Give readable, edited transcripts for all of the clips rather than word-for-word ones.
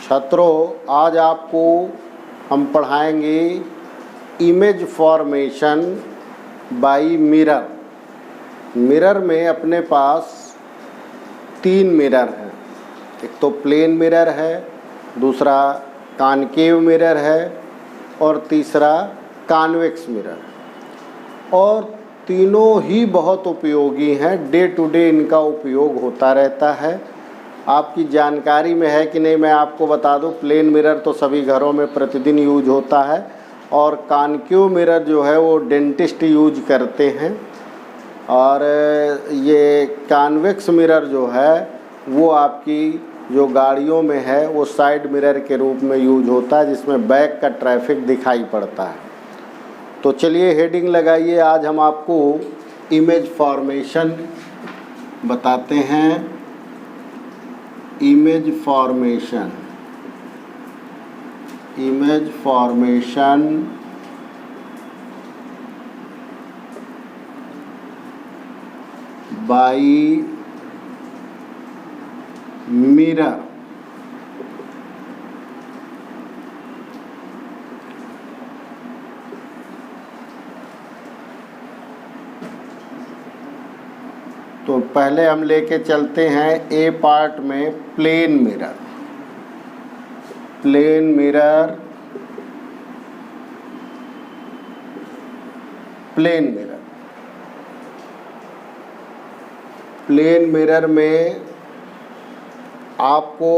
छात्रों, आज आपको हम पढ़ाएंगे image formation by mirror. Mirror में अपने पास 3 मिरर हैं। एक तो प्लेन मिरर है, दूसरा कॉनकेव मिरर है और तीसरा कॉन्वेक्स मिरर। और तीनों ही बहुत उपयोगी हैं, डे टू डे इनका उपयोग होता रहता है। आपकी जानकारी में है कि नहीं मैं आपको बता दूं, प्लेन मिरर तो सभी घरों में प्रतिदिन यूज होता है और कॉनकेव मिरर जो है वो डेंटिस्ट यूज करते हैं। और ये कॉन्वेक्स मिरर जो है वो आपकी जो गाड़ियों में है वो साइड मिरर के रूप में यूज होता है, जिसमें बैक का ट्रैफिक दिखाई पड़ता है। तो चलिए हेडिंग लगाइए। आज हम आपको इमेज फॉर्मेशन बताते हैं। Image formation by mirror. तो पहले हम लेके चलते हैं ए पार्ट में प्लेन मिरर। प्लेन मिरर में आपको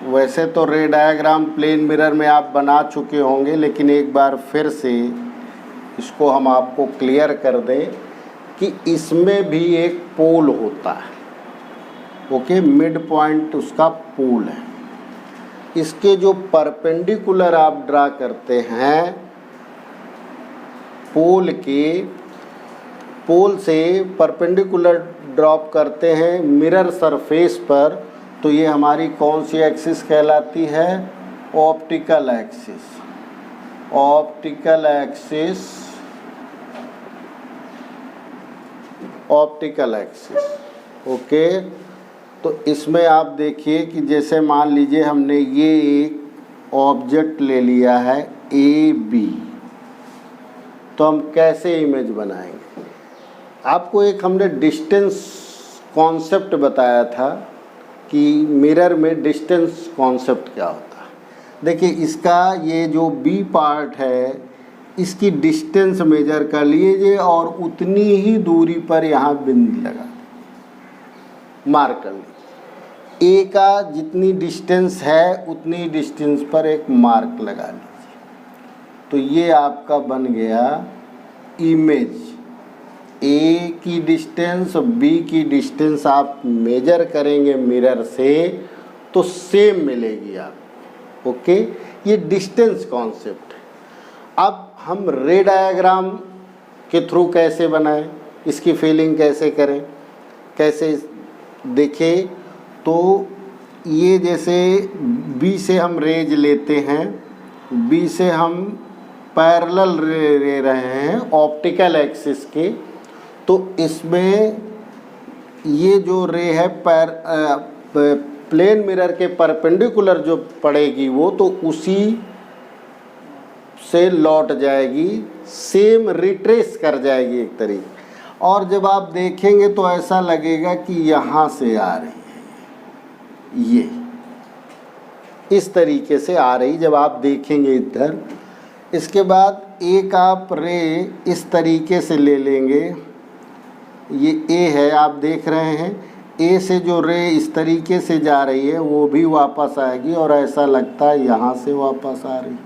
वैसे तो रे डायग्राम प्लेन मिरर में आप बना चुके होंगे, लेकिन एक बार फिर से इसको हम आपको क्लियर कर दें कि इसमें भी एक पोल होता है। ओके, मिड पॉइंट उसका पोल है। इसके जो परपेंडिकुलर आप ड्रा करते हैं पोल से परपेंडिकुलर ड्रॉप करते हैं मिरर सरफेस पर, तो ये हमारी कौन सी एक्सिस कहलाती है? Optical axis. ओके, तो इसमें आप देखिए कि जैसे मान लीजिए हमने ये एक ऑब्जेक्ट ले लिया है ए बी, तो हम कैसे इमेज बनाएंगे? आपको एक हमने डिस्टेंस कॉन्सेप्ट बताया था कि मिरर में डिस्टेंस कॉन्सेप्ट क्या होता है। देखिए, इसका ये जो बी पार्ट है इसकी डिस्टेंस मेजर कर लीजिए और उतनी ही दूरी पर यहाँ बिंदु लगा मार्क कर लीजिए। ए का जितनी डिस्टेंस है उतनी डिस्टेंस पर एक मार्क लगा लीजिए। तो ये आपका बन गया इमेज। ए की डिस्टेंस, बी की डिस्टेंस आप मेजर करेंगे मिरर से तो सेम मिलेगी आपको। ओके, ये डिस्टेंस कॉन्सेप्ट है। अब हम रे डायग्राम के थ्रू कैसे बनाएं, इसकी फीलिंग कैसे करें, कैसे देखें? तो ये जैसे बी से हम रेज लेते हैं, बी से हम पैरेलल रे ले रहे हैं ऑप्टिकल एक्सिस के, तो इसमें ये जो रे है प्लेन मिरर के परपेंडिकुलर जो पड़ेगी वो तो उसी से लौट जाएगी, सेम रिट्रेस कर जाएगी एक तरीके। और जब आप देखेंगे तो ऐसा लगेगा कि यहाँ से आ रही है, ये इस तरीके से आ रही जब आप देखेंगे इधर। इसके बाद एक आप रे इस तरीके से ले लेंगे, ये ए है आप देख रहे हैं, ए से जो रे इस तरीके से जा रही है वो भी वापस आएगी और ऐसा लगता है यहाँ से वापस आ रही है।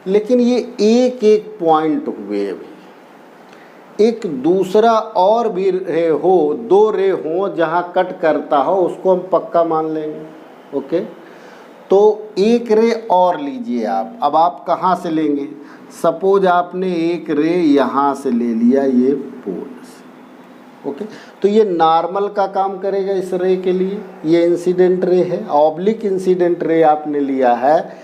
लेकिन ये एक एक पॉइंट हुए भी। एक दूसरा और भी रे हो, 2 रे हो जहाँ कट करता हो, उसको हम पक्का मान लेंगे। ओके, तो एक रे और लीजिए आप। अब आप कहाँ से लेंगे? सपोज आपने एक रे यहाँ से ले लिया, ये पोल से। ओके, तो ये नॉर्मल का काम करेगा इस रे के लिए। ये इंसिडेंट रे है, ऑब्लिक इंसिडेंट रे आपने लिया है,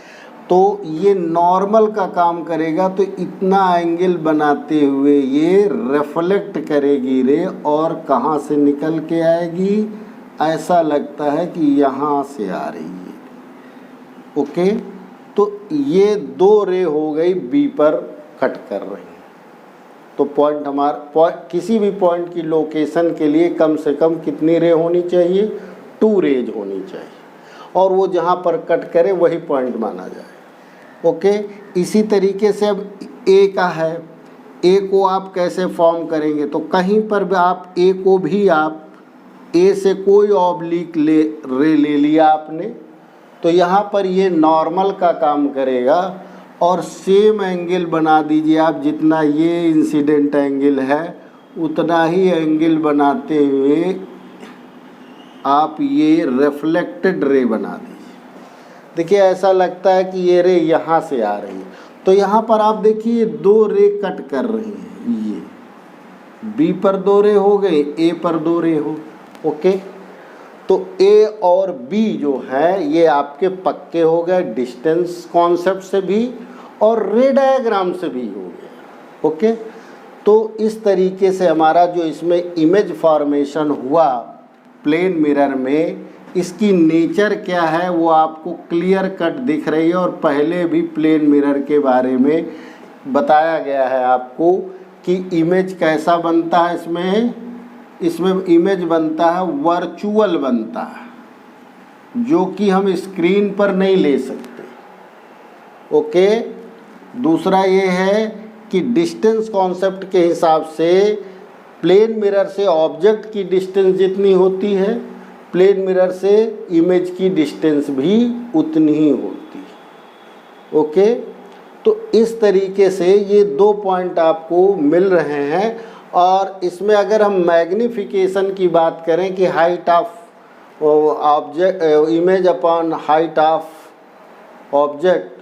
तो ये नॉर्मल का काम करेगा। तो इतना एंगल बनाते हुए ये रिफ्लेक्ट करेगी रे और कहाँ से निकल के आएगी? ऐसा लगता है कि यहाँ से आ रही है। ओके, तो ये 2 रे हो गई बी पर कट कर रही हैं। तो पॉइंट किसी भी पॉइंट की लोकेशन के लिए कम से कम कितनी रे होनी चाहिए? 2 रेज होनी चाहिए, और वो जहाँ पर कट करे वही पॉइंट माना जाए। ओके, इसी तरीके से अब ए का है, ए को आप कैसे फॉर्म करेंगे? तो कहीं पर भी आप ए को भी आप ए से कोई ऑब्लिक रे ले लिया आपने, तो यहाँ पर ये नॉर्मल का काम करेगा और सेम एंगल बना दीजिए आप। जितना ये इंसिडेंट एंगल है उतना ही एंगल बनाते हुए आप ये रिफ्लेक्टेड रे बना दीजिए। देखिए ऐसा लगता है कि ये रे यहाँ से आ रही है, तो यहाँ पर आप देखिए 2 रे कट कर रही हैं। ये बी पर 2 रे हो गए, ए पर 2 रे हो। ओके, तो ए और बी जो है ये आपके पक्के हो गए डिस्टेंस कॉन्सेप्ट से भी और रे डायग्राम से भी हो गया। ओके, तो इस तरीके से हमारा जो इसमें इमेज फॉर्मेशन हुआ प्लेन मिरर में, इसकी नेचर क्या है वो आपको क्लियर कट दिख रही है। और पहले भी प्लेन मिरर के बारे में बताया गया है आपको कि इमेज कैसा बनता है। इसमें इमेज बनता है वर्चुअल बनता है, जो कि हम स्क्रीन पर नहीं ले सकते। ओके, दूसरा ये है कि डिस्टेंस कॉन्सेप्ट के हिसाब से प्लेन मिरर से ऑब्जेक्ट की डिस्टेंस जितनी होती है, प्लेन मिरर से इमेज की डिस्टेंस भी उतनी ही होती है। ओके, तो इस तरीके से ये 2 पॉइंट आपको मिल रहे हैं। और इसमें अगर हम मैग्निफिकेशन की बात करें कि height of object image upon height of object,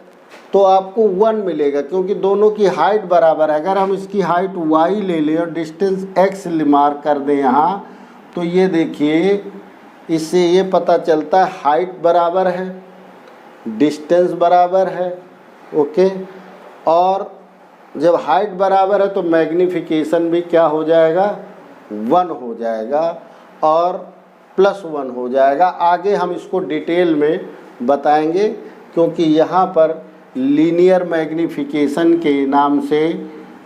तो आपको 1 मिलेगा, क्योंकि दोनों की हाइट बराबर है। अगर हम इसकी हाइट y ले लें और डिस्टेंस x मार्क कर दें यहाँ, तो ये देखिए इससे ये पता चलता है हाइट बराबर है, डिस्टेंस बराबर है। ओके, और जब हाइट बराबर है तो मैग्निफिकेशन भी क्या हो जाएगा? 1 हो जाएगा और +1 हो जाएगा। आगे हम इसको डिटेल में बताएंगे, क्योंकि यहाँ पर लीनियर मैग्निफिकेशन के नाम से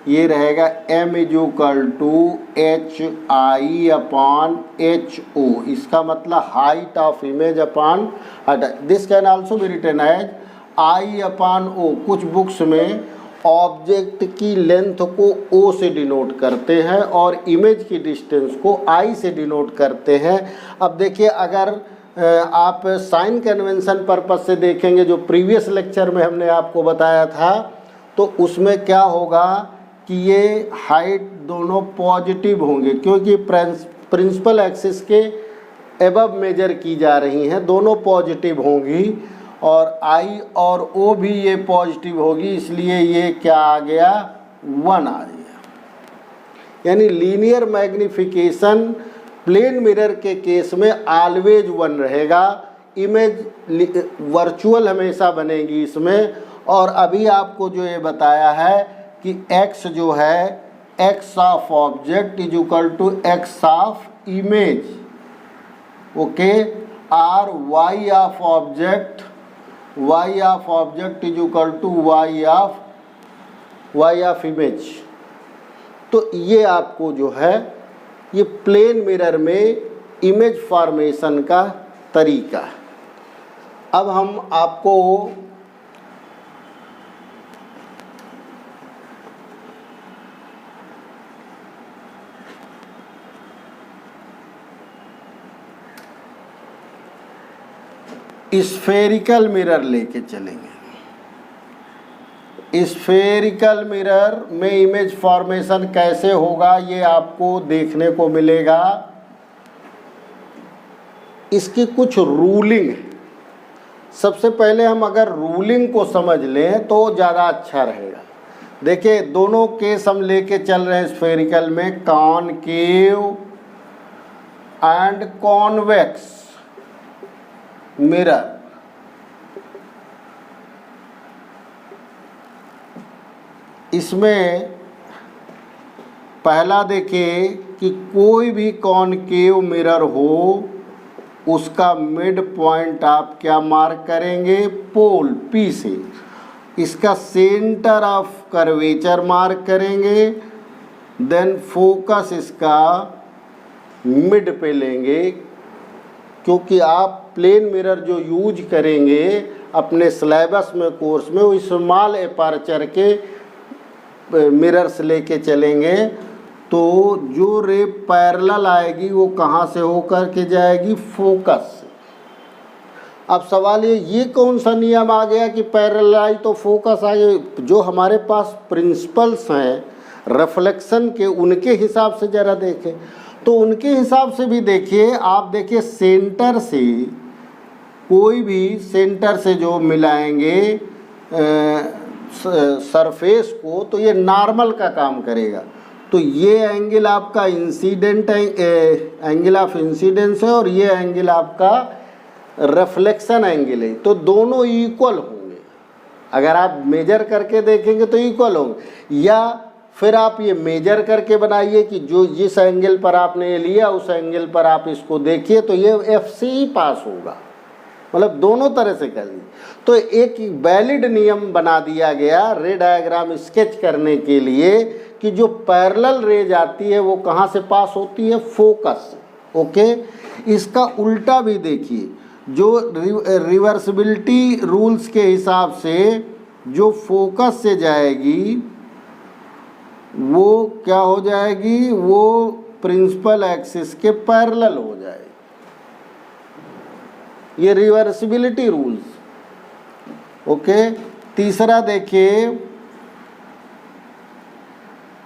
ये रहेगा m = HI/HO। इसका मतलब height of image upon height. This can also be written as I/O। कुछ बुक्स में ऑब्जेक्ट की लेंथ को O से डिनोट करते हैं और इमेज की डिस्टेंस को I से डिनोट करते हैं। अब देखिए, अगर आप साइन कन्वेंशन पर्पस से देखेंगे, जो प्रीवियस लेक्चर में हमने आपको बताया था, तो उसमें क्या होगा कि ये हाइट दोनों पॉजिटिव होंगे, क्योंकि प्रिंसिपल एक्सिस के एबव मेजर की जा रही हैं, दोनों पॉजिटिव होंगी। और I और O भी ये पॉजिटिव होगी, इसलिए ये क्या आ गया? 1 आ गया। यानी लीनियर मैग्निफिकेशन प्लेन मिरर के केस में ऑलवेज 1 रहेगा। इमेज वर्चुअल हमेशा बनेगी इसमें। और अभी आपको जो ये बताया है कि x जो है x of object = x of image. Okay, और y of object = y of image. तो ये आपको जो है ये प्लेन मिरर में इमेज फॉर्मेशन का तरीका है। अब हम आपको स्फेरिकल मिरर लेके चलेंगे। स्फेरिकल मिरर में इमेज फॉर्मेशन कैसे होगा ये आपको देखने को मिलेगा। इसकी कुछ रूलिंग है। सबसे पहले हम अगर रूलिंग को समझ लें तो ज़्यादा अच्छा रहेगा। देखिए, दोनों केस हम लेके चल रहे हैं स्फेरिकल में, कॉनकेव एंड कॉन्वेक्स मिरर। इसमें पहला देखिए कि कोई भी कॉनकेव मिरर हो उसका मिड पॉइंट आप क्या मार्क करेंगे, पोल पी से। इसका सेंटर ऑफ कर्वेचर मार्क करेंगे, देन फोकस इसका मिड पे लेंगे, क्योंकि आप प्लेन मिरर जो यूज करेंगे अपने सिलेबस में, कोर्स में, वो स्मॉल एपर्चर के मिरर्स लेके चलेंगे, तो जो रे पैरेलल आएगी वो कहाँ से होकर के जाएगी, फोकस से। अब सवाल ये कौन सा नियम आ गया कि पैरेलल आई तो फोकस आई? जो हमारे पास प्रिंसिपल्स हैं रिफ्लेक्शन के, उनके हिसाब से ज़रा देखें। तो उनके हिसाब से भी देखिए, आप देखिए सेंटर से, कोई भी सेंटर से जो मिलाएंगे सरफेस को, तो ये नॉर्मल का काम करेगा। तो ये एंगल आपका इंसिडेंट एंगल ऑफ इंसिडेंस है और ये एंगल आपका रिफ्लेक्शन एंगल है। तो दोनों इक्वल होंगे, अगर आप मेजर करके देखेंगे तो इक्वल होंगे। या फिर आप ये मेजर करके बनाइए कि जो जिस एंगल पर आपने ये लिया उस एंगल पर आप इसको देखिए, तो ये एफ से ही पास होगा। मतलब दोनों तरह से कर लीजिए। तो एक वैलिड नियम बना दिया गया रे डायग्राम स्केच करने के लिए कि जो पैरेलल रेज आती है वो कहाँ से पास होती है, फोकस से। ओके, इसका उल्टा भी देखिए, जो रिवर्सिबिलिटी रूल्स के हिसाब से जो फोकस से जाएगी वो क्या हो जाएगी, वो प्रिंसिपल एक्सिस के पैरेलल हो जाएगी। ये रिवर्सिबिलिटी रूल्स। ओके, तीसरा देखिए,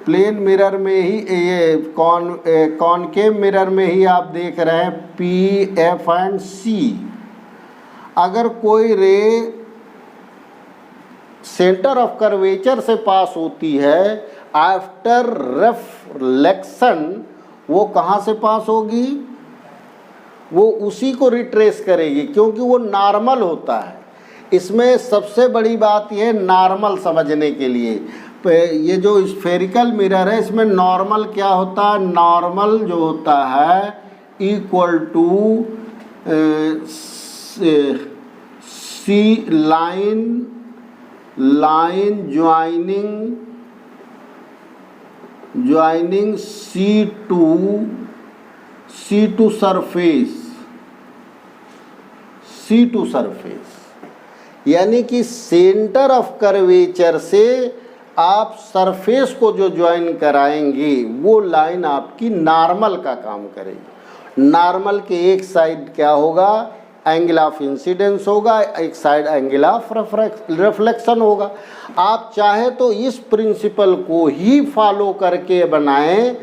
प्लेन मिरर में ही ये कॉनकेव मिरर में ही आप देख रहे हैं पी, एफ एंड सी। अगर कोई रे सेंटर ऑफ कर्वेचर से पास होती है आफ्टर रिफ्लेक्शन, वो कहाँ से पास होगी, वो उसी को रिट्रेस करेगी, क्योंकि वो नॉर्मल होता है। इसमें सबसे बड़ी बात ये नॉर्मल समझने के लिए, ये जो स्फेरिकल मिरर है इसमें नॉर्मल क्या होता है, नॉर्मल जो होता है equal to C line joining C to surface, यानी कि सेंटर ऑफ कर्वेचर से आप सरफेस को जो ज्वाइन कराएंगे वो लाइन आपकी नॉर्मल का काम करेगी। नॉर्मल के एक साइड क्या होगा, एंगल ऑफ इंसिडेंस होगा, एक साइड एंगल ऑफ रिफ्लेक्शन होगा। आप चाहे तो इस प्रिंसिपल को ही फॉलो करके बनाएं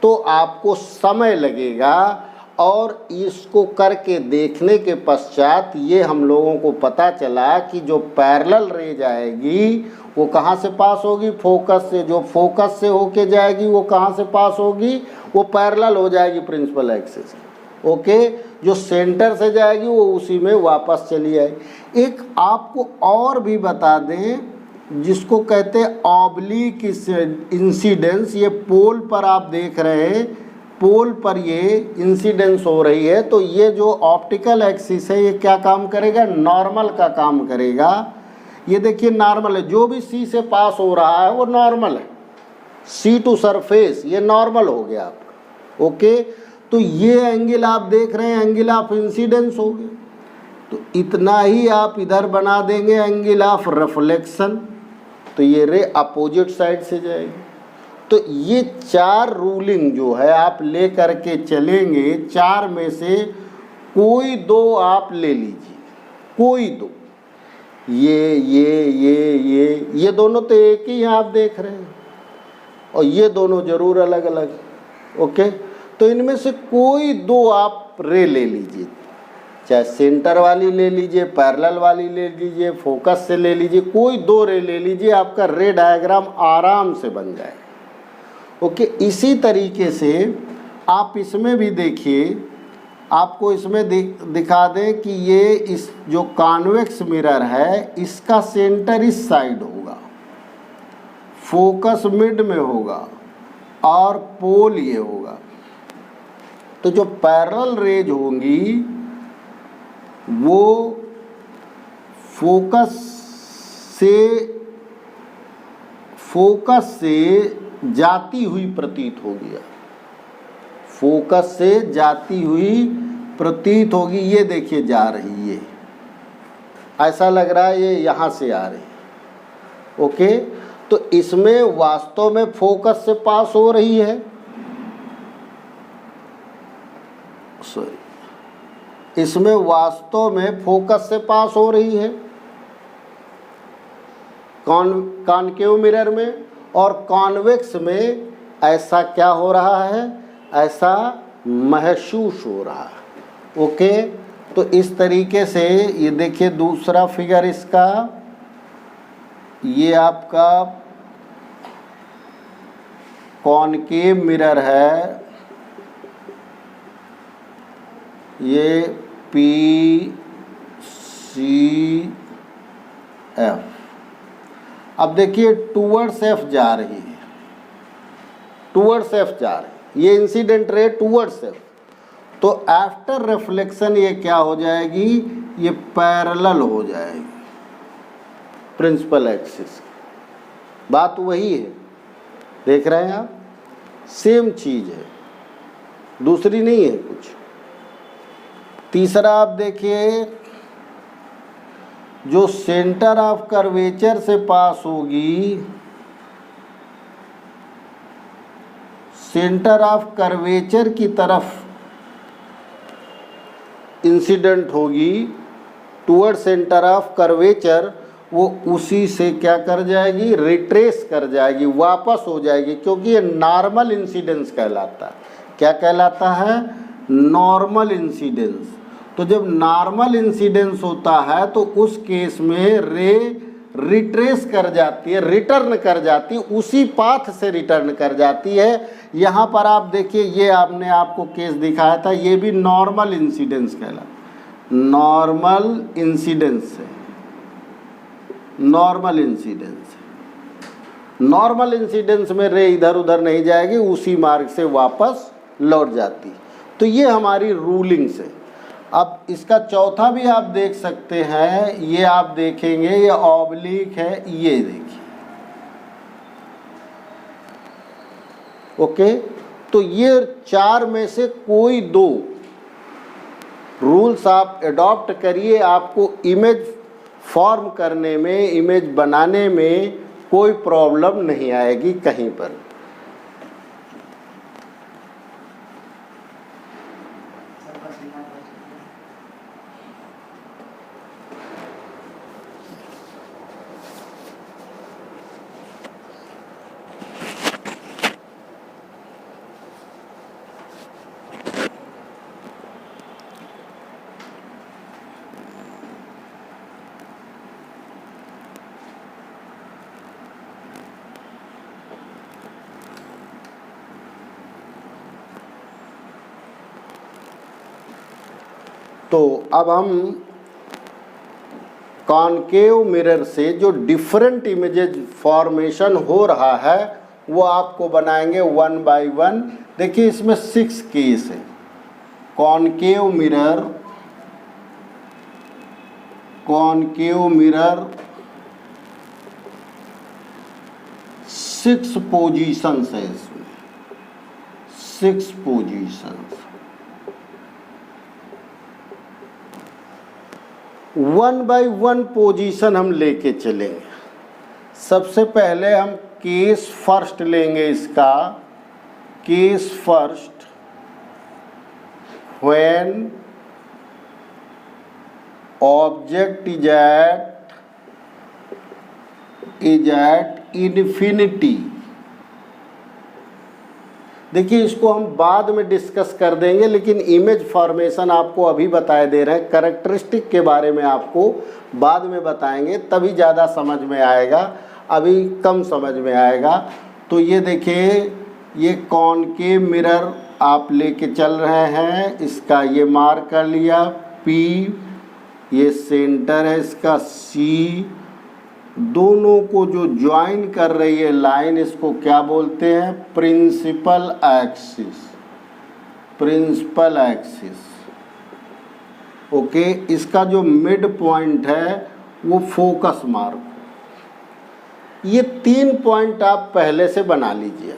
तो आपको समय लगेगा, और इसको करके देखने के पश्चात ये हम लोगों को पता चला कि जो पैरेलल रेज आएगी वो कहाँ से पास होगी, फोकस से। जो फोकस से होके जाएगी वो कहाँ से पास होगी, वो पैरेलल हो जाएगी प्रिंसिपल एक्सिस। ओके, जो सेंटर से जाएगी वो उसी में वापस चली आएगी। एक आपको और भी बता दें जिसको कहते हैं ऑब्लिक इंसिडेंस। ये पोल पर आप देख रहे हैं, पोल पर ये इंसिडेंस हो रही है, तो ये जो ऑप्टिकल एक्सिस है ये क्या काम करेगा, नॉर्मल का काम करेगा। ये देखिए नॉर्मल है, जो भी सी से पास हो रहा है वो नॉर्मल है, सी टू सरफेस ये नॉर्मल हो गया आपका। ओके, तो ये एंगल आप देख रहे हैं एंगल ऑफ इंसिडेंस हो गया। तो इतना ही आप इधर बना देंगे एंगल ऑफ रिफ्लेक्शन, तो ये रे अपोजिट साइड से जाएगी। तो ये चार रूलिंग जो है आप ले करके चलेंगे, चार में से कोई दो आप ले लीजिए, कोई दो। ये दोनों तो एक ही आप देख रहे हैं, और ये दोनों जरूर अलग अलग। ओके, तो इनमें से कोई दो आप रे ले लीजिए, चाहे सेंटर वाली ले लीजिए, पैरेलल वाली ले लीजिए, फोकस से ले लीजिए, कोई दो रे ले लीजिए, आपका रे डायग्राम आराम से बन जाए। ओके, इसी तरीके से आप इसमें भी देखिए, आपको इसमें दिखा दें कि ये इस जो कॉन्वेक्स मिरर है इसका सेंटर इस साइड होगा, फोकस मिड में होगा और पोल ये होगा। तो जो पैरेलल रेज होंगी वो फोकस से जाती हुई प्रतीत होगी, फोकस से जाती हुई प्रतीत होगी। ये देखिए जा रही है, ऐसा लग रहा है ये यहाँ से आ रही है। ओके, तो इसमें वास्तव में फोकस से पास हो रही है, सॉरी, इसमें वास्तव में फोकस से पास हो रही है कॉनकेव मिरर में, और कॉन्वेक्स में ऐसा क्या हो रहा है, ऐसा महसूस हो रहा है। ओके, तो इस तरीके से ये देखिए दूसरा फिगर इसका, ये आपका कॉनकेव मिरर है, ये PCF। अब देखिए टूवर्ड्स एफ जा रही है, टूवर्ड्स एफ जा रही है, ये इंसिडेंट रे टूवर्ड्स एफ। तो आफ्टर रिफ्लेक्शन ये क्या हो जाएगी, ये पैरेलल हो जाएगी प्रिंसिपल एक्सिस। बात वही है, देख रहे हैं आप, सेम चीज है, दूसरी नहीं है कुछ। तीसरा आप देखिए, जो सेंटर ऑफ कर्वेचर से पास होगी, सेंटर ऑफ कर्वेचर की तरफ इंसिडेंट होगी टूवर्ड सेंटर ऑफ कर्वेचर, वो उसी से क्या कर जाएगी, रिट्रेस कर जाएगी, वापस हो जाएगी, क्योंकि ये नॉर्मल इंसिडेंस कहलाता है। क्या कहलाता है, नॉर्मल इंसिडेंस। तो जब नॉर्मल इंसिडेंस होता है तो उस केस में रे रिट्रेस कर जाती है, रिटर्न कर जाती है, उसी पाथ से रिटर्न कर जाती है। यहाँ पर आप देखिए, ये आपने आपको केस दिखाया था, ये भी नॉर्मल इंसिडेंस कहलाता, नॉर्मल इंसिडेंस है, नॉर्मल इंसिडेंस। नॉर्मल इंसिडेंस में रे इधर उधर नहीं जाएगी, उसी मार्ग से वापस लौट जाती। तो ये हमारी रूलिंग्स है। अब इसका चौथा भी आप देख सकते हैं, ये आप देखेंगे, ये ऑब्लिक है, ये देखिए। ओके, तो ये चार में से कोई दो रूल्स आप अडॉप्ट करिए, आपको इमेज फॉर्म करने में, इमेज बनाने में कोई प्रॉब्लम नहीं आएगी कहीं पर। तो अब हम कॉनकेव मिरर से जो डिफरेंट इमेजेस फॉर्मेशन हो रहा है वो आपको बनाएंगे वन बाय वन। देखिए इसमें 6 केस है। कॉनकेव मिरर 6 पोजीशंस है इसमें, 6 पोजीशंस। 1 बाय 1 पोजीशन हम लेके चलेंगे। सबसे पहले हम केस फर्स्ट लेंगे इसका। Case first, when object is at infinity. देखिए इसको हम बाद में डिस्कस कर देंगे, लेकिन इमेज फॉर्मेशन आपको अभी बताए दे रहे हैं। कैरेक्टरिस्टिक के बारे में आपको बाद में बताएंगे, तभी ज़्यादा समझ में आएगा, अभी कम समझ में आएगा। तो ये देखिए, ये कॉनकेव मिरर आप लेके चल रहे हैं, इसका ये मार्क कर लिया P, ये सेंटर है इसका C। दोनों को जो ज्वाइन कर रही है लाइन, इसको क्या बोलते हैं, principal axis. Principal axis. Okay, इसका जो मिड पॉइंट है वो फोकस मार्क। ये 3 पॉइंट आप पहले से बना लीजिए।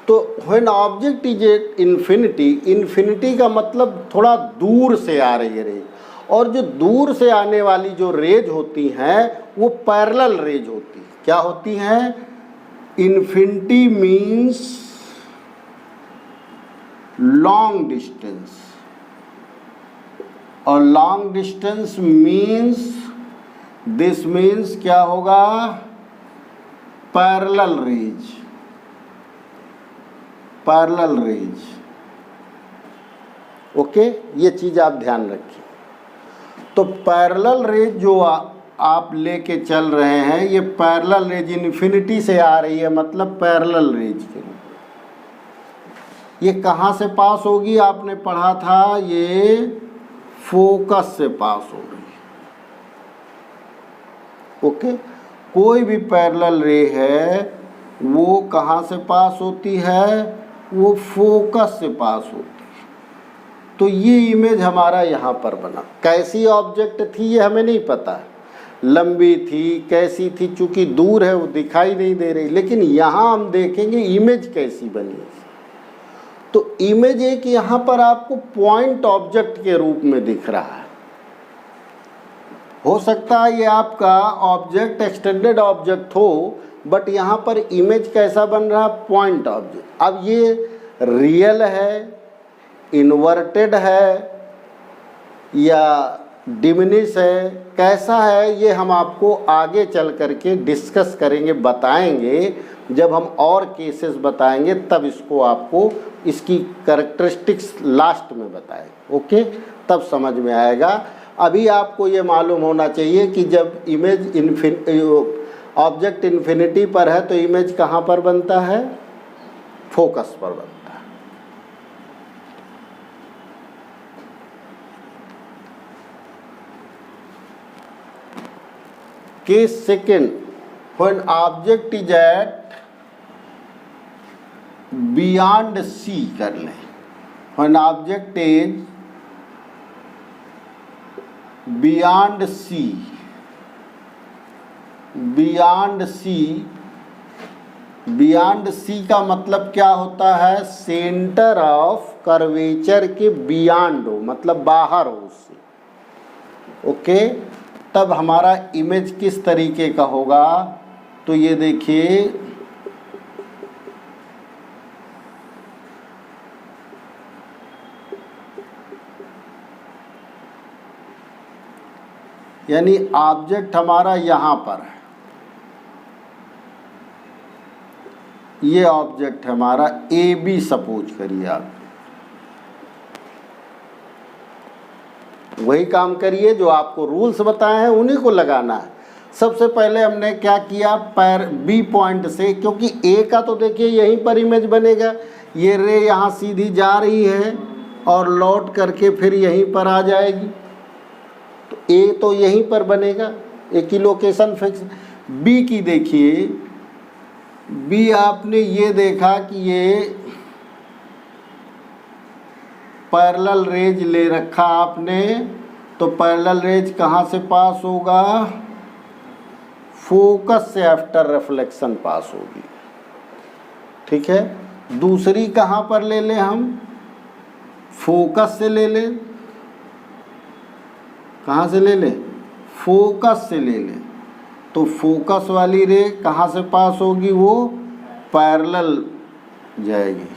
तो when object is at infinity, infinity का मतलब थोड़ा दूर से आ रही है रेज, और जो दूर से आने वाली जो रेज होती हैं वो पैरेलल रेज होती है। क्या होती हैं? इन्फिनिटी मीन्स लॉन्ग डिस्टेंस, और long distance means, this means क्या होगा? Parallel raise, parallel raise. Okay, ये चीज़ आप ध्यान रखिए। तो पैरेलल रेज जो आप लेके चल रहे हैं, ये पैरेलल रेज इन्फिनिटी से आ रही है, मतलब पैरेलल रेज के लिए ये कहाँ से पास होगी? आपने पढ़ा था ये फोकस से पास हो रही है। ओके, कोई भी पैरेलल रे है वो कहाँ से पास होती है? वो फोकस से पास होती है। तो ये इमेज हमारा यहाँ पर बना। कैसी ऑब्जेक्ट थी ये हमें नहीं पता है, लंबी थी कैसी थी, चूंकि दूर है वो दिखाई नहीं दे रही, लेकिन यहाँ हम देखेंगे इमेज कैसी बनी। तो इमेज एक यहाँ पर आपको पॉइंट ऑब्जेक्ट के रूप में दिख रहा है। हो सकता है ये आपका ऑब्जेक्ट एक्सटेंडेड ऑब्जेक्ट हो, बट यहाँ पर इमेज कैसा बन रहा है? Point object. अब ये रियल है, इन्वर्टेड है या डिमिनिश है, कैसा है, ये हम आपको आगे चल करके डिस्कस करेंगे, बताएंगे। जब हम और केसेस बताएंगे तब इसको आपको इसकी कैरेक्टरिस्टिक्स लास्ट में बताएंगे। ओके, तब समझ में आएगा। अभी आपको ये मालूम होना चाहिए कि जब इमेज ऑब्जेक्ट इन्फिनिटी पर है तो इमेज कहाँ पर बनता है? फोकस पर बनता है। Case second, when object is at beyond C कर लें। When object is beyond C, beyond C, beyond C का मतलब क्या होता है? सेंटर ऑफ कर्वेचर के बियॉन्ड हो, मतलब बाहर हो उससे। ओके, तब हमारा इमेज किस तरीके का होगा? तो ये देखिए, यानी ऑब्जेक्ट हमारा यहाँ पर है, ये ऑब्जेक्ट हमारा ए बी सपोज करिए। आप वही काम करिए जो आपको रूल्स बताए हैं, उन्हीं को लगाना है। सबसे पहले हमने क्या किया? पैर बी पॉइंट से, क्योंकि ए का तो देखिए यहीं पर इमेज बनेगा। ये रे यहाँ सीधी जा रही है और लौट करके फिर यहीं पर आ जाएगी, तो ए तो यहीं पर बनेगा, ए की लोकेशन फिक्स। बी की देखिए, बी आपने ये देखा कि ये पैरेलल रेज ले रखा आपने, तो पैरेलल रेज कहाँ से पास होगा? फोकस से आफ्टर रिफ्लेक्शन पास होगी। ठीक है, दूसरी कहाँ पर ले लें हम? फोकस से ले लें। कहाँ से ले लें? फोकस से ले लें। तो फोकस वाली रे कहाँ से पास होगी? वो पैरेलल जाएगी।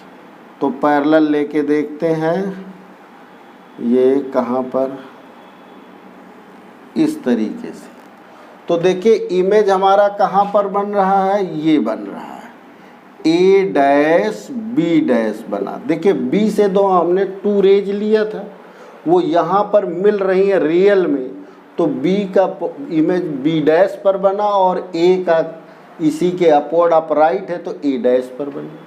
तो पैरेलल लेके देखते हैं, ये कहाँ पर? इस तरीके से। तो देखिए इमेज हमारा कहाँ पर बन रहा है? ये बन रहा है, ए डैश बी डैश बना। देखिए बी से दो हमने 2 रेज लिया था, वो यहाँ पर मिल रही है रियल में, तो बी का इमेज बी डैश पर बना और ए का इसी के अपवर्ड अपराइट है तो ए डैश पर बना।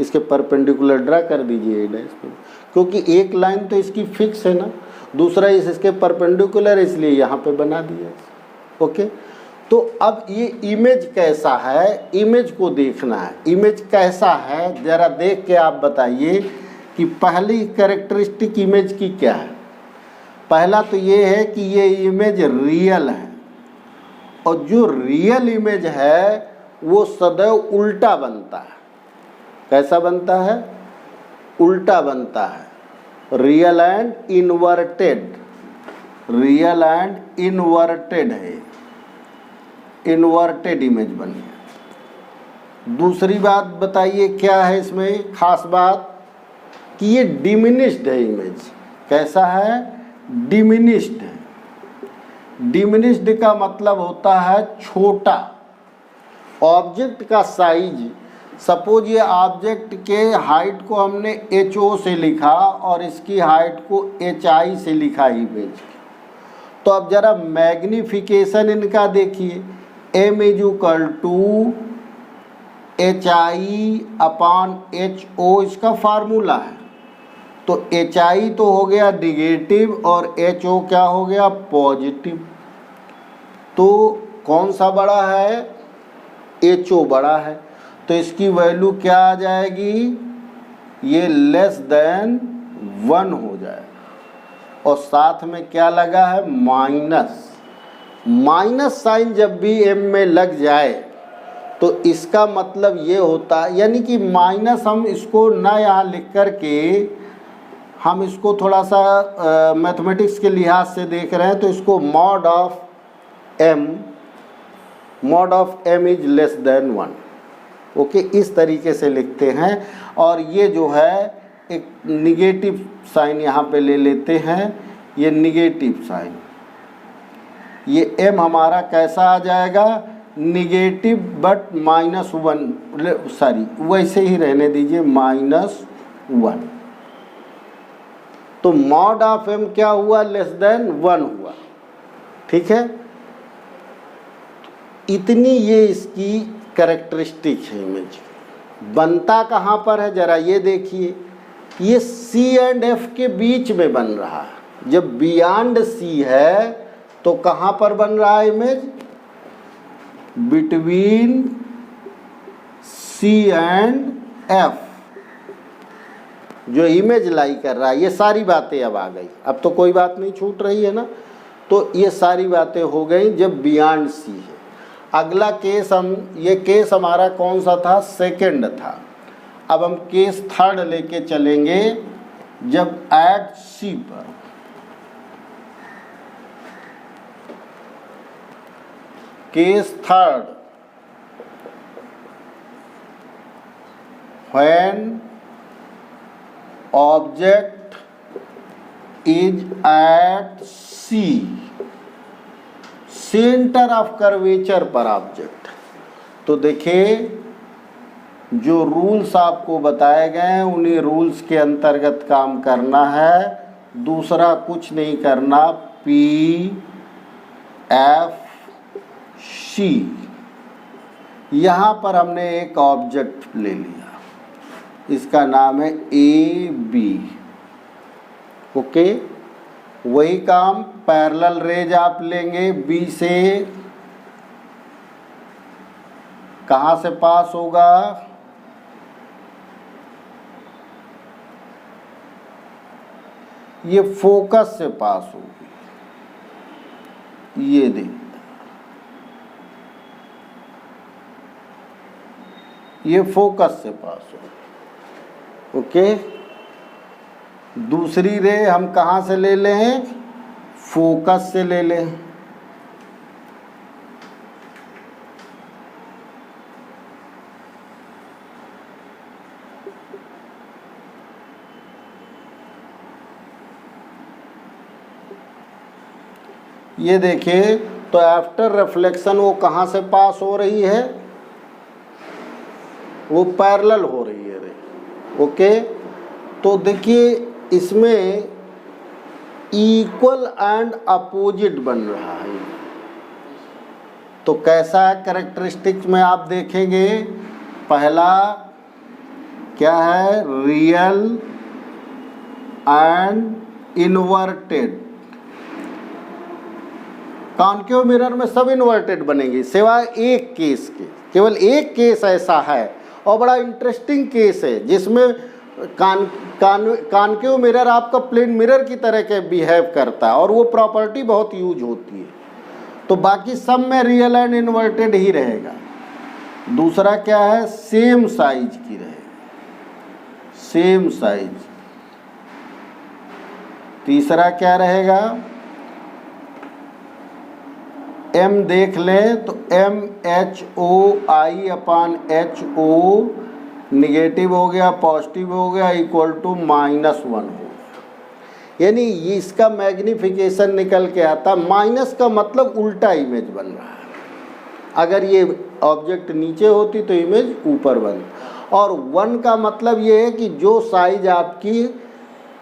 इसके परपेंडिकुलर ड्रा कर दीजिए ए डैश पर, क्योंकि एक लाइन तो इसकी फिक्स है ना, दूसरा इसके परपेंडिकुलर, इसलिए यहाँ पे बना दिया। ओके, तो अब ये इमेज कैसा है? इमेज को देखना है, इमेज कैसा है ज़रा देख के आप बताइए कि पहली कैरेक्टरिस्टिक इमेज की क्या है। पहला तो ये है कि ये इमेज रियल है, और जो रियल इमेज है वो सदैव उल्टा बनता है। कैसा बनता है? उल्टा बनता है। Real and inverted, real and inverted है, इन्वर्टेड इमेज बन गया। दूसरी बात बताइए क्या है इसमें खास बात, कि ये डिमिनिश्ड है इमेज। कैसा है? डिमिनिश्ड है। डिमिनिश्ड का मतलब होता है छोटा। ऑब्जेक्ट का साइज, सपोज ये ऑब्जेक्ट के हाइट को हमने HO से लिखा और इसकी हाइट को HI से लिखा इमेज, तो अब जरा मैग्निफिकेशन इनका देखिए। M = HI/HO इसका फार्मूला है। तो HI तो हो गया निगेटिव और HO क्या हो गया? पॉजिटिव। तो कौन सा बड़ा है? HO बड़ा है। तो इसकी वैल्यू क्या आ जाएगी? ये <1 हो जाएगा। और साथ में क्या लगा है? माइनस। माइनस साइन जब भी M में लग जाए तो इसका मतलब ये होता है, यानी कि माइनस हम इसको ना यहाँ लिख कर के हम इसको थोड़ा सा मैथमेटिक्स के लिहाज से देख रहे हैं, तो इसको mod of m is <1। Okay, इस तरीके से लिखते हैं। और ये जो है एक निगेटिव साइन यहाँ पे ले लेते हैं, ये निगेटिव साइन, ये m हमारा कैसा आ जाएगा? निगेटिव बट -1, सॉरी वैसे ही रहने दीजिए, -1। तो mod of m क्या हुआ? <1 हुआ। ठीक है, इतनी ये इसकी कैरेक्टरिस्टिक है इमेज। बनता कहाँ पर है जरा ये देखिए, ये C एंड F के बीच में बन रहा है। जब बियॉन्ड C है तो कहाँ पर बन रहा है image? Between C and F, जो इमेज लाई कर रहा है। ये सारी बातें अब आ गई, अब तो कोई बात नहीं छूट रही है ना। तो ये सारी बातें हो गई जब बियॉन्ड C है। अगला केस ये केस हमारा कौन सा था? सेकंड था। अब हम केस थर्ड लेके चलेंगे, जब एट C पर case third, when object is at C, centre of curvature पर ऑब्जेक्ट। तो देखिए जो रूल्स आपको बताए गए हैं उन्हीं रूल्स के अंतर्गत काम करना है, दूसरा कुछ नहीं करना। PFC, यहाँ पर हमने एक ऑब्जेक्ट ले लिया, इसका नाम है AB। ओके, वही काम पैरेलल रेज आप लेंगे B से, कहाँ से पास होगा? ये फोकस से पास होगी, ये देखिए, ये फोकस से पास होगी। ओके, दूसरी रे हम कहाँ से ले लें? फोकस से ले लें। ये देखिए, तो आफ्टर रिफ्लेक्शन वो कहाँ से पास हो रही है? वो पैरेलल हो रही है रे। ओके, तो देखिए इसमें इक्वल एंड अपोजिट बन रहा है। तो कैसा है कैरेक्टरिस्टिक्स में आप देखेंगे, पहला क्या है? Real and inverted. Concave mirror में सब इन्वर्टेड बनेंगे सिवाय एक केस के। केवल एक केस ऐसा है और बड़ा इंटरेस्टिंग केस है जिसमें कॉन्केव मिरर आपका प्लेन मिरर की तरह के बिहेव करता है और वो प्रॉपर्टी बहुत यूज होती है। तो बाकी सब में रियल एंड इन्वर्टेड ही रहेगा। दूसरा क्या है, सेम साइज की रहेगी, सेम साइज। तीसरा क्या रहेगा, m देख लें तो MHOI/HO निगेटिव हो गया, पॉजिटिव हो गया, इक्वल टू -1 हो गया। यानी ये इसका मैग्निफिकेशन निकल के आता, माइनस का मतलब उल्टा इमेज बन रहा है। अगर ये ऑब्जेक्ट नीचे होती तो इमेज ऊपर बनती। और 1 का मतलब ये है कि जो साइज आपकी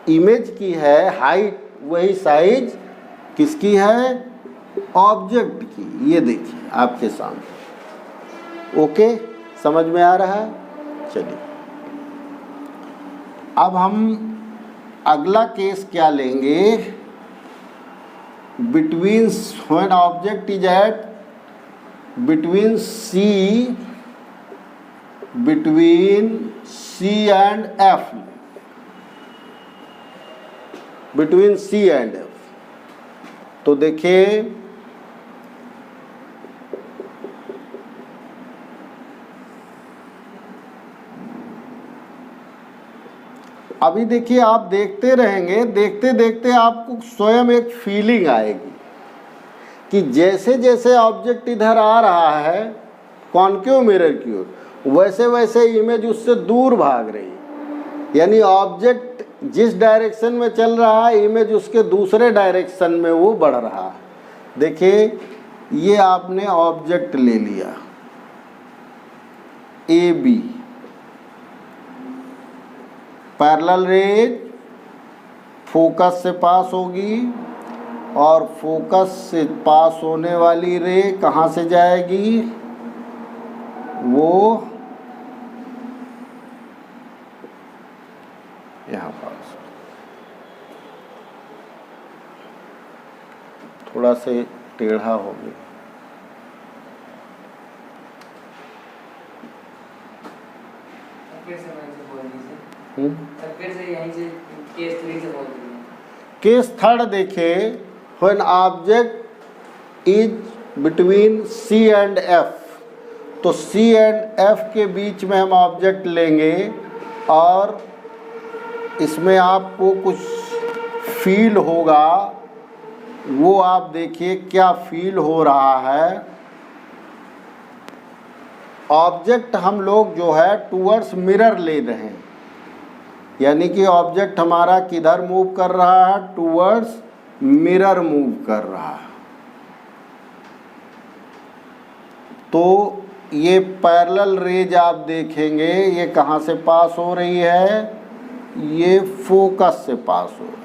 इमेज की है हाइट, वही साइज किसकी है, ऑब्जेक्ट की। ये देखिए आपके सामने। ओके, समझ में आ रहा है। चलिए अब हम अगला केस क्या लेंगे, between when object is at between C and F, between C and F। तो देखिए अभी देखिए, आप देखते रहेंगे, देखते देखते आपको स्वयं एक फीलिंग आएगी कि जैसे जैसे ऑब्जेक्ट इधर आ रहा है कॉन्केव मिरर की ओर, वैसे वैसे इमेज उससे दूर भाग रही है। यानी ऑब्जेक्ट जिस डायरेक्शन में चल रहा है, इमेज उसके दूसरे डायरेक्शन में वो बढ़ रहा है। देखिए ये आपने ऑब्जेक्ट ले लिया AB, पैरेलल रेज फोकस से पास होगी और फोकस से पास होने वाली रे कहाँ से जाएगी, वो यहाँ पास। थोड़ा से टेढ़ा हो गया। केस थर्ड देखिए, when object is between C and F, तो C एंड F के बीच में हम ऑब्जेक्ट लेंगे और इसमें आपको कुछ फील होगा। वो आप देखिए क्या फील हो रहा है। ऑब्जेक्ट हम लोग जो है टूवर्ड्स मिरर ले रहे हैं, यानी कि ऑब्जेक्ट हमारा किधर मूव कर रहा है, टूवर्ड्स मिरर मूव कर रहा है। तो ये पैरेलल रेज आप देखेंगे, ये कहाँ से पास हो रही है, ये फोकस से पास हो रही है।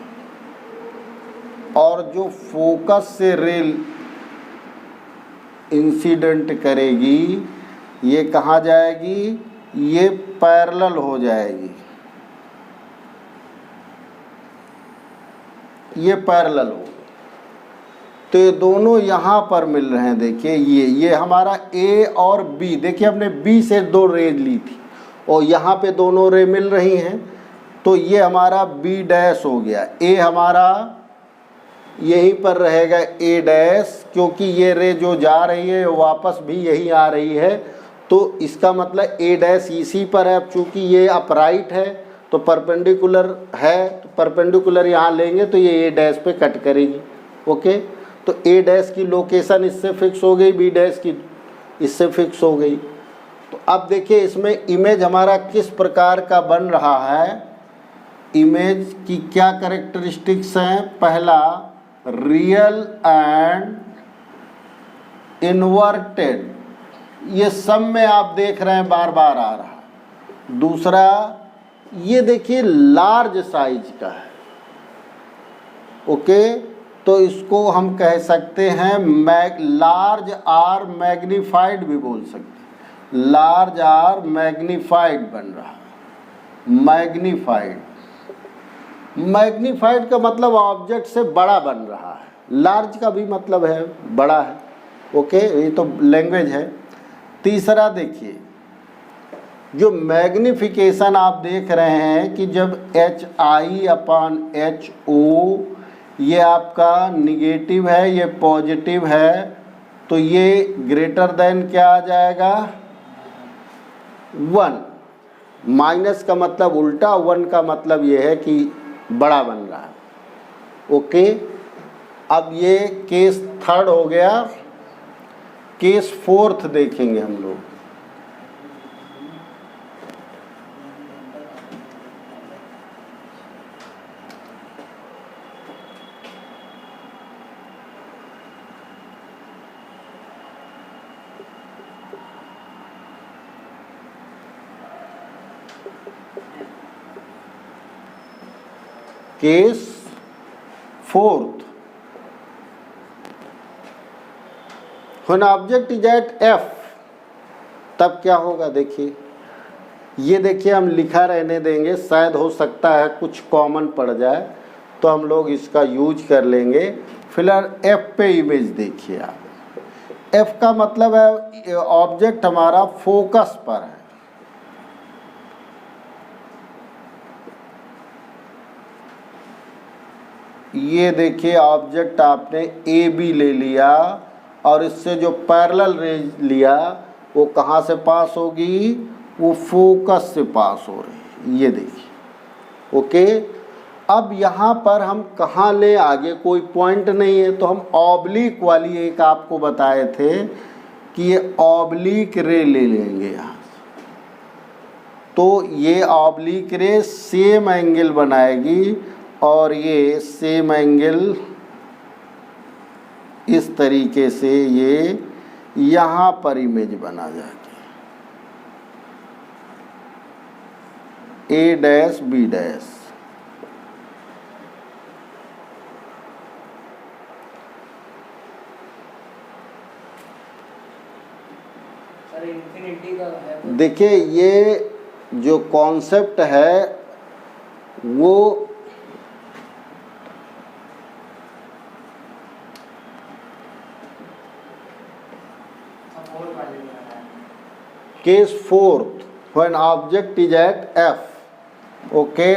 और जो फोकस से रे इंसिडेंट करेगी, ये कहाँ जाएगी, ये पैरेलल हो जाएगी, ये पैरेलल हो। तो ये दोनों यहाँ पर मिल रहे हैं। देखिए ये हमारा A और B, देखिए हमने B से 2 रेज ली थी और यहाँ पे दोनों रे मिल रही हैं, तो ये हमारा B डैश हो गया। A हमारा यहीं पर रहेगा A डैश, क्योंकि ये रे जो जा रही है वापस भी यही आ रही है, तो इसका मतलब A डैश इसी पर है। अब चूँकि ये अपराइट है तो परपेंडिकुलर है, तो परपेंडिकुलर यहाँ लेंगे तो ये A डैश पे कट करेगी। ओके, तो A डैश की लोकेशन इससे फिक्स हो गई, B डैश की इससे फिक्स हो गई। तो अब देखिए इसमें इमेज हमारा किस प्रकार का बन रहा है। इमेज की क्या कैरेक्टरिस्टिक्स हैं, पहला रियल एंड इन्वर्टेड, ये सब में आप देख रहे हैं बार बार आ रहा। दूसरा ये देखिए लार्ज साइज का है। ओके, तो इसको हम कह सकते हैं लार्ज आर मैग्नीफाइड भी बोल सकते हैं। लार्ज आर मैग्नीफाइड बन रहा है। मैग्नीफाइड का मतलब ऑब्जेक्ट से बड़ा बन रहा है। लार्ज का भी मतलब है बड़ा है। ओके, ये तो लैंग्वेज है। तीसरा देखिए जो मैग्निफिकेशन आप देख रहे हैं कि जब HI/HO ये आपका निगेटिव है, ये पॉजिटिव है, तो ये ग्रेटर देन क्या आ जाएगा 1। माइनस का मतलब उल्टा, 1 का मतलब ये है कि बड़ा बन रहा है। ओके, अब ये केस 3 हो गया। केस 4 देखेंगे हम लोग। Case 4, when object is at F, तब क्या होगा देखिए। ये देखिए हम लिखा रहने देंगे, शायद हो सकता है कुछ कॉमन पड़ जाए तो हम लोग इसका यूज कर लेंगे। फिलहाल F पे इमेज देखिए आप। F का मतलब है ऑब्जेक्ट हमारा फोकस पर है। ये देखिए ऑब्जेक्ट आपने AB ले लिया और इससे जो पैरेलल रेज लिया वो कहाँ से पास होगी, वो फोकस से पास हो रही है। ये देखिए। ओके, अब यहाँ पर हम कहाँ ले, आगे कोई पॉइंट नहीं है तो हम ऑब्लिक वाली एक आपको बताए थे कि ये ऑब्लिक रे ले लेंगे यहाँ। तो ये ऑब्लिक रे सेम एंगल बनाएगी और ये सेम एंगल इस तरीके से ये यहाँ पर इमेज बना जाएगी A', B'। इन्फिनिटी का है। देखिए ये जो कॉन्सेप्ट है वो case 4 when object is at F। Okay,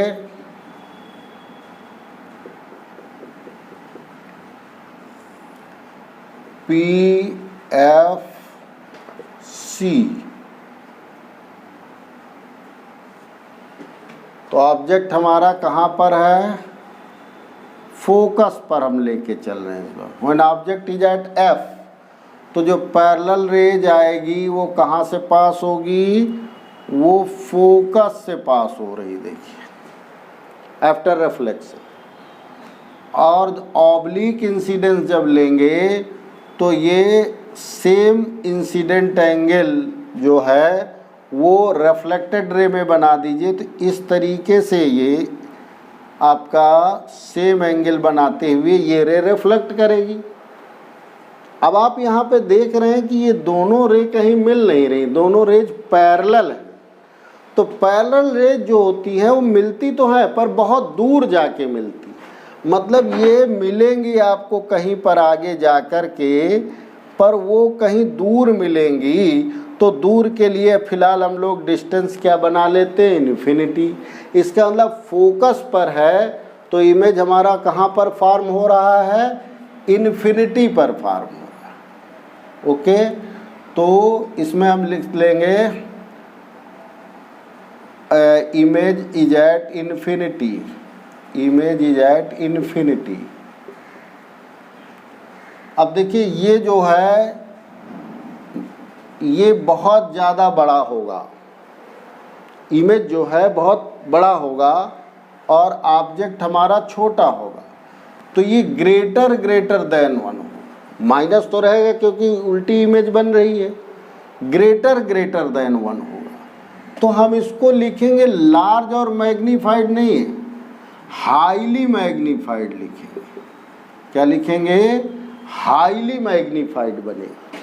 PFC। तो ऑब्जेक्ट हमारा कहाँ पर है, फोकस पर हम लेके चल रहे हैं। when object is at F, तो जो पैरेलल रेज आएगी वो कहाँ से पास होगी, वो फोकस से पास हो रही। देखिए आफ्टर रिफ्लेक्शन। और ऑब्लिक इंसिडेंस जब लेंगे तो ये सेम इंसिडेंट एंगल जो है वो रिफ्लेक्टेड रे में बना दीजिए। तो इस तरीके से ये आपका सेम एंगल बनाते हुए ये रे रिफ्लेक्ट करेगी। अब आप यहाँ पे देख रहे हैं कि ये दोनों रे कहीं मिल नहीं रही, दोनों रेज पैरेलल है। तो पैरेलल रेज जो होती है वो मिलती तो है पर बहुत दूर जाके मिलती, मतलब ये मिलेंगी आपको कहीं पर आगे जा कर के, पर वो कहीं दूर मिलेंगी। तो दूर के लिए फ़िलहाल हम लोग डिस्टेंस क्या बना लेते हैं, इन्फिनिटी। इसका मतलब फोकस पर है तो इमेज हमारा कहाँ पर फॉर्म हो रहा है, इन्फिनिटी पर फॉर्म हो रहा है। ओके, तो इसमें हम लिख लेंगे image is at infinity, image is at infinity. अब देखिए ये जो है ये बहुत ज़्यादा बड़ा होगा, इमेज जो है बहुत बड़ा होगा और ऑब्जेक्ट हमारा छोटा होगा। तो ये ग्रेटर देन 1 होगा। माइनस तो रहेगा क्योंकि उल्टी इमेज बन रही है। ग्रेटर देन 1 होगा। तो हम इसको लिखेंगे लार्ज और मैग्नीफाइड नहीं है, हाईली मैग्नीफाइड लिखेंगे। क्या लिखेंगे, हाईली मैग्नीफाइड बनेगा।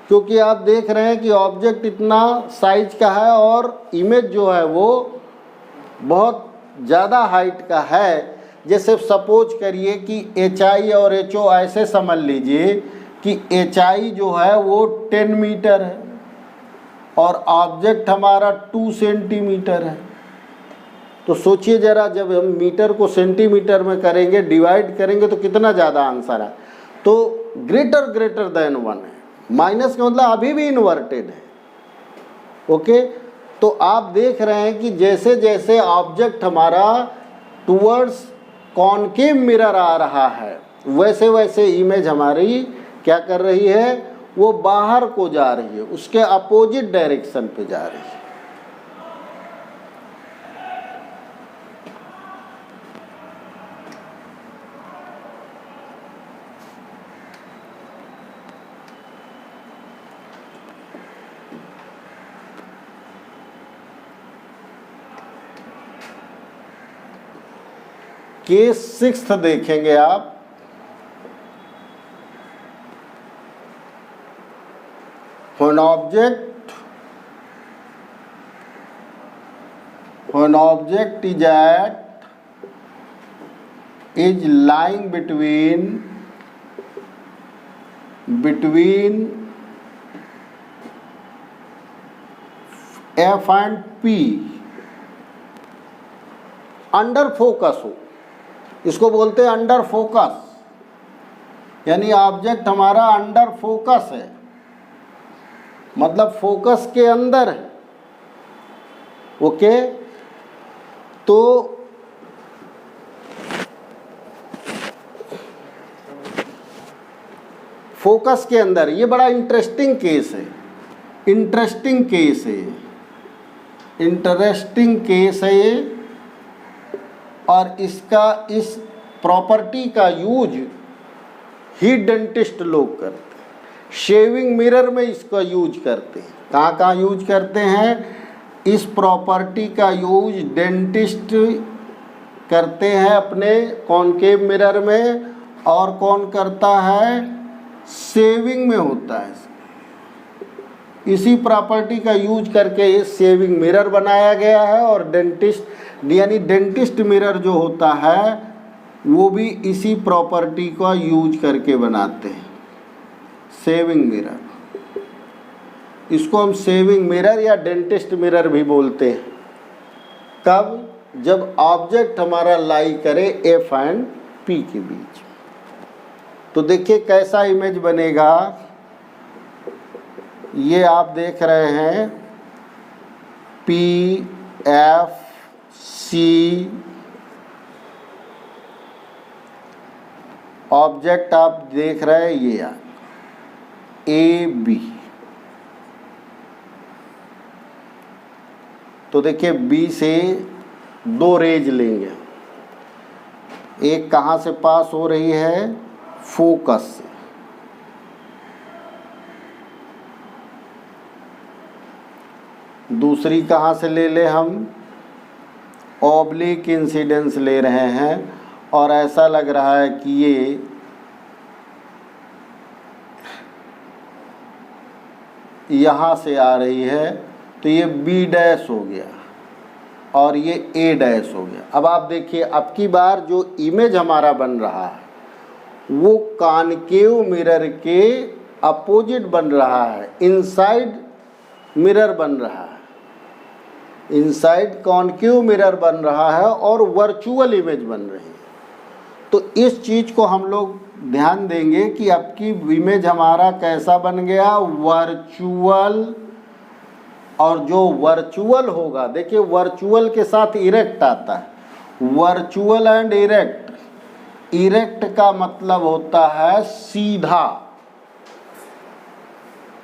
क्योंकि आप देख रहे हैं कि ऑब्जेक्ट इतना साइज का है और इमेज जो है वो बहुत ज़्यादा हाइट का है। जैसे सपोज करिए कि HI और HO ऐसे समझ लीजिए कि HI जो है वो 10 मीटर है और ऑब्जेक्ट हमारा 2 सेंटीमीटर है। तो सोचिए जरा, जब हम मीटर को सेंटीमीटर में करेंगे, डिवाइड करेंगे तो कितना ज़्यादा आंसर है। तो ग्रेटर देन 1 है, माइनस का मतलब अभी भी इन्वर्टेड है। ओके, तो आप देख रहे हैं कि जैसे जैसे ऑब्जेक्ट हमारा टुवर्ड्स कॉनकेव मिरर आ रहा है, वैसे वैसे इमेज हमारी क्या कर रही है, वो बाहर को जा रही है, उसके अपोजिट डायरेक्शन पे जा रही है। केस 6 देखेंगे आप। When object is lying between F and P, under focus हो, इसको बोलते हैं अंडर फोकस, यानी ऑब्जेक्ट हमारा अंडर फोकस है, मतलब फोकस के अंदर है। ओके, तो फोकस के अंदर, ये बड़ा इंटरेस्टिंग केस है, इंटरेस्टिंग केस है ये। और इसका, इस प्रॉपर्टी का यूज ही डेंटिस्ट लोग करते हैं, शेविंग मिरर में इसका यूज करते हैं। कहाँ कहाँ यूज करते हैं? इस प्रॉपर्टी का यूज डेंटिस्ट करते हैं अपने कॉनकेव मिरर में, और कौन करता है? शेविंग में होता है। इसी प्रॉपर्टी का यूज करके ये शेविंग मिरर बनाया गया है, और डेंटिस्ट यानी डेंटिस्ट मिरर जो होता है वो भी इसी प्रॉपर्टी का यूज करके बनाते हैं, शेविंग मिरर। इसको हम शेविंग मिरर या डेंटिस्ट मिरर भी बोलते हैं। कब? जब ऑब्जेक्ट हमारा लाई करे एफ एंड पी के बीच। तो देखिए कैसा इमेज बनेगा। ये आप देख रहे हैं पी एफ सी, ऑब्जेक्ट आप देख रहे हैं ये ए बी। तो देखिए बी से 2 रेज लेंगे, एक कहाँ से पास हो रही है? फोकस से। दूसरी कहाँ से ले ले हम? ऑब्लिक इंसिडेंस ले रहे हैं, और ऐसा लग रहा है कि ये यहाँ से आ रही है, तो ये बी डैश हो गया और ये ए डैश हो गया। अब आप देखिए, अब की बार जो इमेज हमारा बन रहा है वो कॉनकेव मिरर के अपोजिट बन रहा है, इनसाइड मिरर बन रहा है, इनसाइड कॉनकेव मिरर बन रहा है और वर्चुअल इमेज बन रही है। तो इस चीज़ को हम लोग ध्यान देंगे कि आपकी इमेज हमारा कैसा बन गया? वर्चुअल। और जो वर्चुअल होगा, देखिए वर्चुअल के साथ इरेक्ट आता है, वर्चुअल एंड इरेक्ट। इरेक्ट का मतलब होता है सीधा,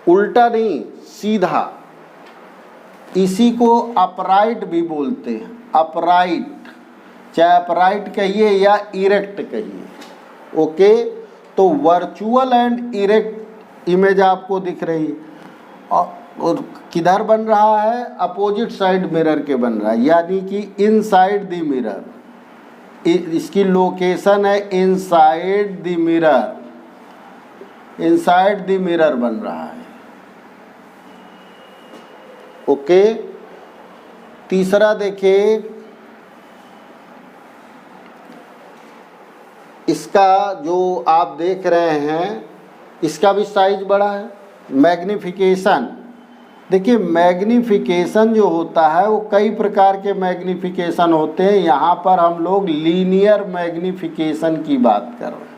उल्टा नहीं, सीधा। इसी को अपराइट भी बोलते हैं, अपराइट, चाहे अपराइट कहिए या इरेक्ट कहिए। ओके, तो वर्चुअल एंड इरेक्ट इमेज आपको दिख रही है, और किधर बन रहा है? अपोजिट साइड मिरर के बन रहा है, यानी कि इनसाइड द मिरर। इसकी लोकेशन है inside the mirror, inside the mirror बन रहा है। ओके, तीसरा देखिए, इसका जो आप देख रहे हैं इसका भी साइज बड़ा है, मैग्निफिकेशन। देखिए मैग्नीफिकेशन जो होता है वो कई प्रकार के मैग्नीफिकेशन होते हैं। यहाँ पर हम लोग लीनियर मैग्नीफिकेशन की बात कर रहे हैं।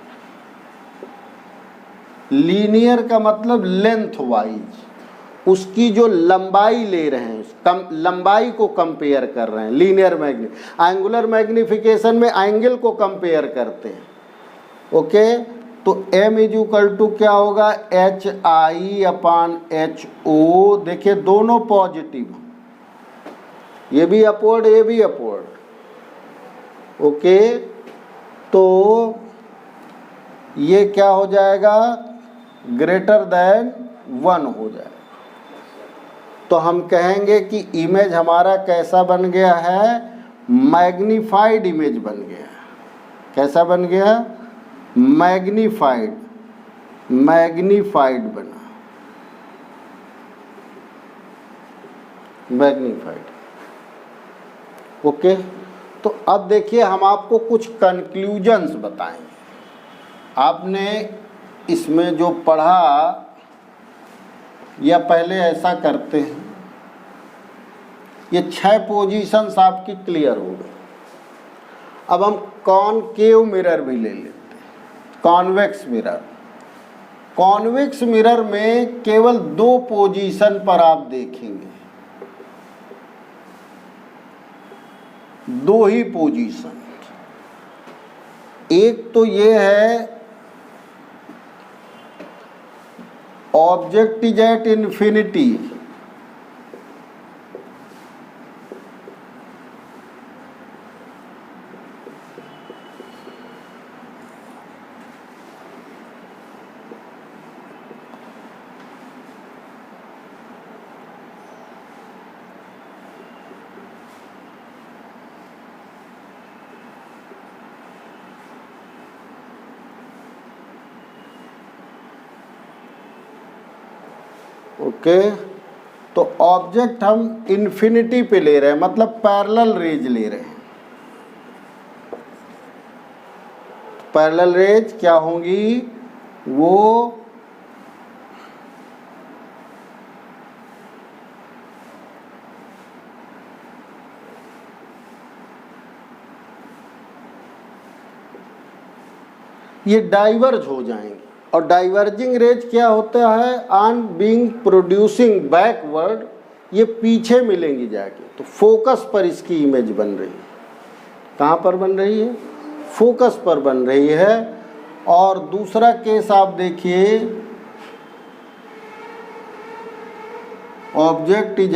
लीनियर का मतलब लेंथ वाइज, उसकी जो लंबाई ले रहे हैं, लंबाई को कंपेयर कर रहे हैं। लीनियर एंगुलर मैग्नीफिकेशन में एंगल को कंपेयर करते हैं। ओके, तो m इज इक्वल टू क्या होगा, H I upon H O. देखिए दोनों पॉजिटिव, ये भी अपवर्ड ये भी अपवर्ड। ओके, तो ये क्या हो जाएगा, ग्रेटर देन 1 हो जाएगा। तो हम कहेंगे कि इमेज हमारा कैसा बन गया है, मैग्नीफाइड इमेज बन गया। कैसा बन गया, मैग्नीफाइड बना, मैग्नीफाइड। ओके, तो अब देखिए हम आपको कुछ कंक्लूजन्स बताएंगे। आपने इसमें जो पढ़ा, या पहले ऐसा करते हैं, ये 6 पोजीशंस आपकी क्लियर हो गई। अब हम कॉनकेव मिरर भी ले लेते हैं, कॉन्वेक्स मिरर। कॉन्वेक्स मिरर में केवल 2 पोजीशन पर आप देखेंगे, 2 ही पोजीशन। एक तो ये है object is at infinity, okay. तो ऑब्जेक्ट हम इन्फिनिटी पे ले रहे हैं, मतलब पैरेलल रेज ले रहे हैं। पैरेलल रेज क्या होंगी, वो ये डाइवर्ज हो जाएंगे। और डाइवर्जिंग रेज क्या होता है, ऑन बीइंग प्रोड्यूसिंग बैकवर्ड, ये पीछे मिलेंगी जाके। तो फोकस पर इसकी इमेज बन रही है। कहाँ पर बन रही है, फोकस पर बन रही है। और दूसरा केस आप देखिए, object is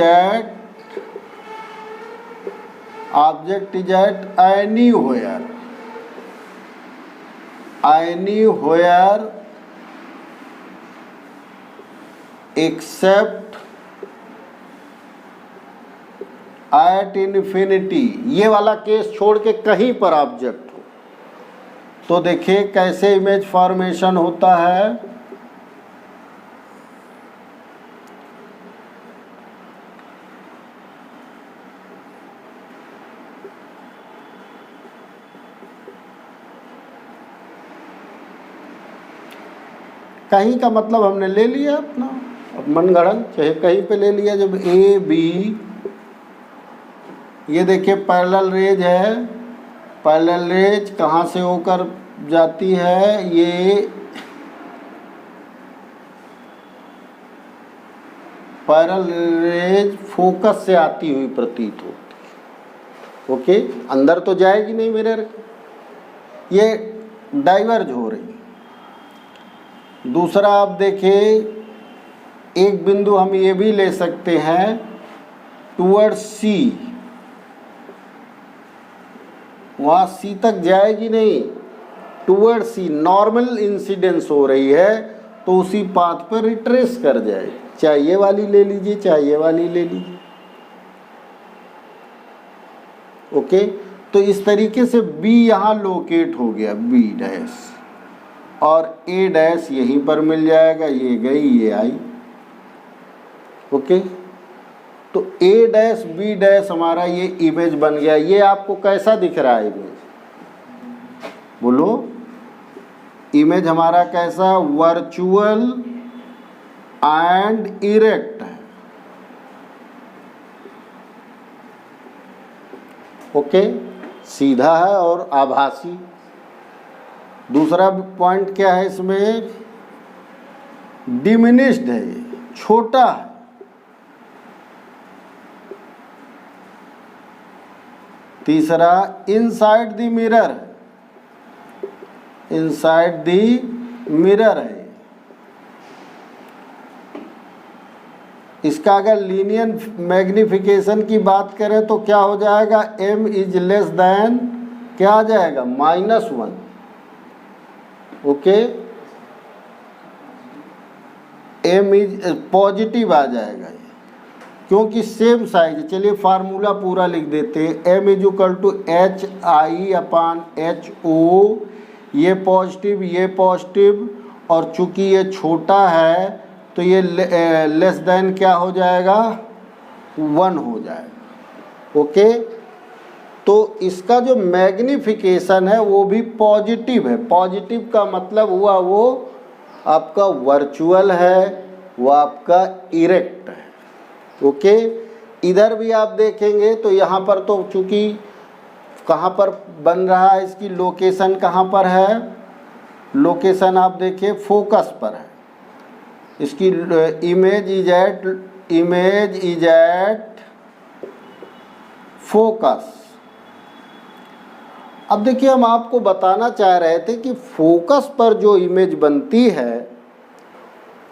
at anywhere except at infinity. ये वाला केस छोड़ के कहीं पर ऑब्जेक्ट हो, तो देखिए कैसे इमेज फॉर्मेशन होता है। कहीं का मतलब हमने ले लिया अपना, अब मनगढ़ंत चाहे कहीं पे ले लिया। जब ए बी, ये देखिए पैरेलल रेज है। पैरेलल रेज कहाँ से होकर जाती है, ये पैरेलल रेज फोकस से आती हुई प्रतीत होती। ओके, अंदर तो जाएगी नहीं मिरर, ये डाइवर्ज हो रही। दूसरा आप देखिए, एक बिंदु हम ये भी ले सकते हैं टूवर्ड सी, वहाँ सी तक जाएगी नहीं, टूवर्ड सी नॉर्मल इंसिडेंस हो रही है, तो उसी पाथ पर रिट्रेस कर जाएगी। चाहे ये वाली ले लीजिए, चाहे ये वाली ले लीजिए। ओके, तो इस तरीके से बी यहाँ लोकेट हो गया, बी डैश, और ए डैश यहीं पर मिल जाएगा। ये गई, ये आई। ओके, तो ए डैश बी डैश हमारा ये इमेज बन गया। ये आपको कैसा दिख रहा है इमेज, बोलो। इमेज हमारा कैसा, वर्चुअल एंड इरेक्ट है। ओके, सीधा है और आभासी। दूसरा पॉइंट क्या है इसमें, डिमिनिश्ड है, ये छोटा है। तीसरा इनसाइड द मिरर है, इनसाइड द मिरर है। इसका अगर लीनियर मैग्निफिकेशन की बात करें तो क्या हो जाएगा, m इज लेस देन क्या आ जाएगा, -1। ओके, m इज पॉजिटिव आ जाएगा ये, क्योंकि सेम साइज। चलिए फार्मूला पूरा लिख देते हैं, m is equal to HI/HO, ये पॉजिटिव, और चूंकि ये छोटा है तो ये लेस देन क्या हो जाएगा, 1 हो जाएगा। ओके, तो इसका जो मैग्निफिकेशन है वो भी पॉजिटिव है। पॉजिटिव का मतलब हुआ वो आपका वर्चुअल है, वो आपका इरेक्ट है। ओके, इधर भी आप देखेंगे तो यहाँ पर तो चूंकि कहाँ पर बन रहा है, इसकी लोकेशन कहाँ पर है, लोकेशन आप देखिए फोकस पर है। इसकी इमेज इज एट फोकस। अब देखिए, हम आपको बताना चाह रहे थे कि फोकस पर जो इमेज बनती है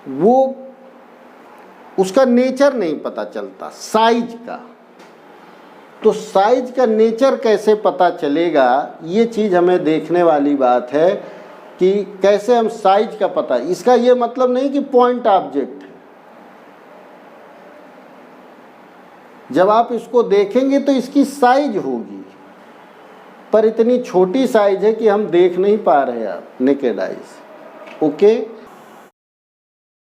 वो उसका नेचर नहीं पता चलता, साइज का। तो साइज का नेचर कैसे पता चलेगा, ये चीज़ हमें देखने वाली बात है कि कैसे हम साइज का पता। इसका ये मतलब नहीं कि पॉइंट ऑब्जेक्ट है। जब आप इसको देखेंगे तो इसकी साइज होगी, पर इतनी छोटी साइज है कि हम देख नहीं पा रहे आप नेकेड आइज। ओके।